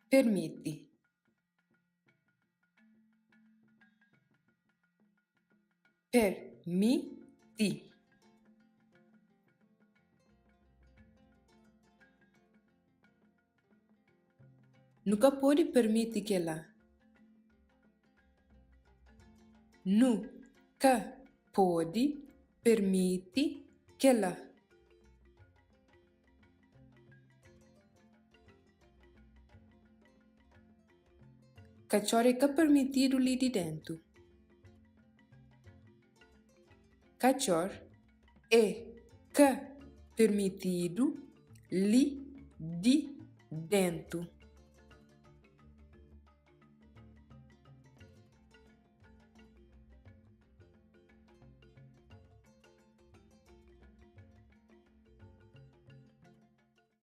permite. Permite. Nunca pode permitir que ela. Nunca pode permitir que ela. Cachorro é permitido lhe de dentro. Cachorro é permitido lhe de dentro.